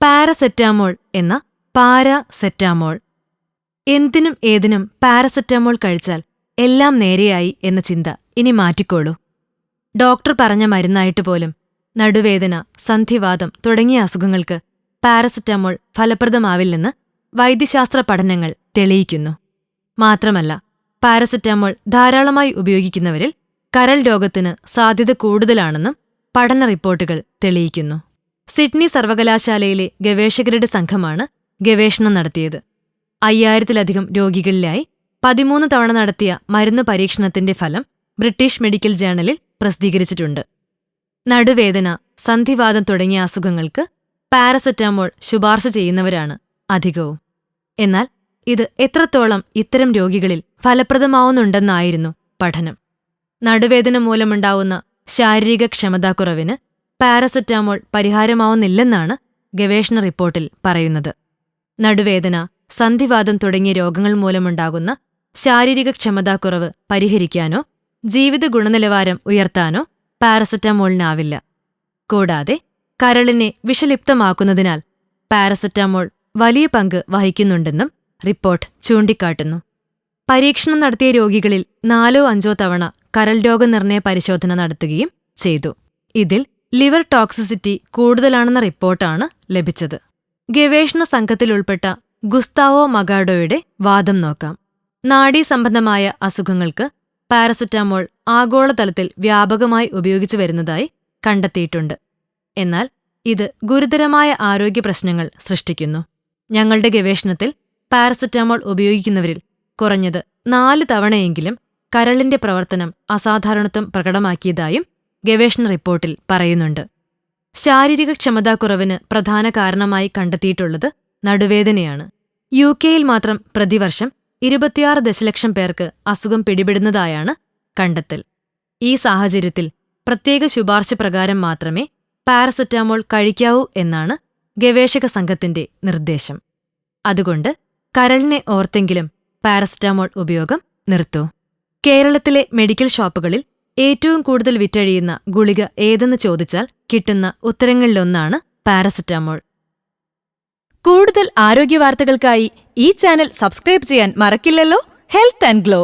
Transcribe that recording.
Paracetamol എന്ന paracetamol. എന്തിനും ഏതിനും പാരസെറ്റാമോൾ കഴിച്ചാൽ എല്ലാം നേരെയായി എന്ന ചിന്ത ഇനി മാറ്റിക്കോളൂ. ഡോക്ടർ പറഞ്ഞ മരുന്നായിട്ട് പോലും നടുവേദന, സന്ധിവാതം തുടങ്ങിയ അസുഖങ്ങൾക്ക് പാരസെറ്റാമോൾ ഫലപ്രദമാവില്ലെന്ന് വൈദ്യശാസ്ത്ര പഠനങ്ങൾ തെളിയിക്കുന്നു. മാത്രമല്ല, പാരസെറ്റാമോൾ ധാരാളമായി ഉപയോഗിക്കുന്നവരിൽ കരൾ രോഗത്തിന് സാധ്യത കൂടുതലാണെന്നും പഠന റിപ്പോർട്ടുകൾ തെളിയിക്കുന്നു. സിഡ്നി സർവകലാശാലയിലെ ഗവേഷകരുടെ സംഘമാണ് ഗവേഷണം നടത്തിയത്. 5000-ലധികം രോഗികളിലായി 13 തവണ നടത്തിയ മരുന്ന് പരീക്ഷണത്തിന്റെ ഫലം ബ്രിട്ടീഷ് മെഡിക്കൽ ജേണലിൽ പ്രസിദ്ധീകരിച്ചിട്ടുണ്ട്. നടുവേദന, സന്ധിവാതം തുടങ്ങിയ അസുഖങ്ങൾക്ക് പാരസെറ്റാമോൾ ശുപാർശ ചെയ്യുന്നവരാണ് അധികവും. എന്നാൽ ഇത് എത്രത്തോളം ഇത്തരം രോഗികളിൽ ഫലപ്രദമാവുന്നുണ്ടെന്നായിരുന്നു പഠനം. നടുവേദന മൂലമുണ്ടാവുന്ന ശാരീരിക ക്ഷമതാക്കുറവിന് പാരസെറ്റാമോൾ പരിഹാരമാവുന്നില്ലെന്നാണ് ഗവേഷണ റിപ്പോർട്ടിൽ പറയുന്നത്. നടുവേദന, സന്ധിവാതം തുടങ്ങിയ രോഗങ്ങൾ മൂലമുണ്ടാകുന്ന ശാരീരിക ക്ഷമതാക്കുറവ് പരിഹരിക്കാനോ ജീവിത ഗുണനിലവാരം ഉയർത്താനോ പാരസെറ്റാമോളിനാവില്ല. കൂടാതെ കരളിനെ വിഷലിപ്തമാക്കുന്നതിനാൽ പാരസെറ്റാമോൾ വലിയ പങ്ക് വഹിക്കുന്നുണ്ടെന്നും റിപ്പോർട്ട് ചൂണ്ടിക്കാട്ടുന്നു. പരീക്ഷണം നടത്തിയ രോഗികളിൽ 4-5 തവണ കരൾ രോഗനിർണയ പരിശോധന നടത്തുകയും ചെയ്തു. ഇതിൽ ലിവർ ടോക്സിസിറ്റി കൂടുതലാണെന്ന റിപ്പോർട്ടാണ് ലഭിച്ചത്. ഗവേഷണ സംഘത്തിലുൾപ്പെട്ട ഗുസ്താവോ മഗാഡോയുടെ വാദം നോക്കാം. നാഡീസംബന്ധമായ അസുഖങ്ങൾക്ക് പാരസെറ്റാമോൾ ആഗോളതലത്തിൽ വ്യാപകമായി ഉപയോഗിച്ചു വരുന്നതായി കണ്ടെത്തിയിട്ടുണ്ട്. എന്നാൽ ഇത് ഗുരുതരമായ ആരോഗ്യ പ്രശ്നങ്ങൾ സൃഷ്ടിക്കുന്നു. ഞങ്ങളുടെ ഗവേഷണത്തിൽ പാരസെറ്റാമോൾ ഉപയോഗിക്കുന്നവരിൽ കുറഞ്ഞത് 4 തവണയെങ്കിലും കരളിന്റെ പ്രവർത്തനം അസാധാരണത്വം പ്രകടമാക്കിയതായും ഗവേഷണ റിപ്പോർട്ടിൽ പറയുന്നുണ്ട്. ശാരീരിക ക്ഷമതാക്കുറവിന് പ്രധാന കാരണമായി കണ്ടെത്തിയിട്ടുള്ളത് നടുവേദനയാണ്. UK-യിൽ മാത്രം പ്രതിവർഷം 26 ദശലക്ഷം പേർക്ക് അസുഖം പിടിപെടുന്നതായാണ് കണ്ടെത്തൽ. ഈ സാഹചര്യത്തിൽ പ്രത്യേക ശുപാർശ പ്രകാരം മാത്രമേ പാരസെറ്റാമോൾ കഴിക്കാവൂ എന്നാണ് ഗവേഷക സംഘത്തിന്റെ നിർദ്ദേശം. അതുകൊണ്ട് കരളിനെ ഓർത്തെങ്കിലും പാരസെറ്റാമോൾ ഉപയോഗം നിർത്തൂ. കേരളത്തിലെ മെഡിക്കൽ ഷോപ്പുകളിൽ ഏറ്റവും കൂടുതൽ വിറ്റഴിയുന്ന ഗുളിക ഏതെന്ന് ചോദിച്ചാൽ കിട്ടുന്ന ഉത്തരങ്ങളിലൊന്നാണ് പാരസെറ്റാമോൾ. കൂടുതൽ ആരോഗ്യവാർത്തകൾക്കായി ഈ ചാനൽ സബ്സ്ക്രൈബ് ചെയ്യാൻ മറക്കില്ലല്ലോ. Health and glow.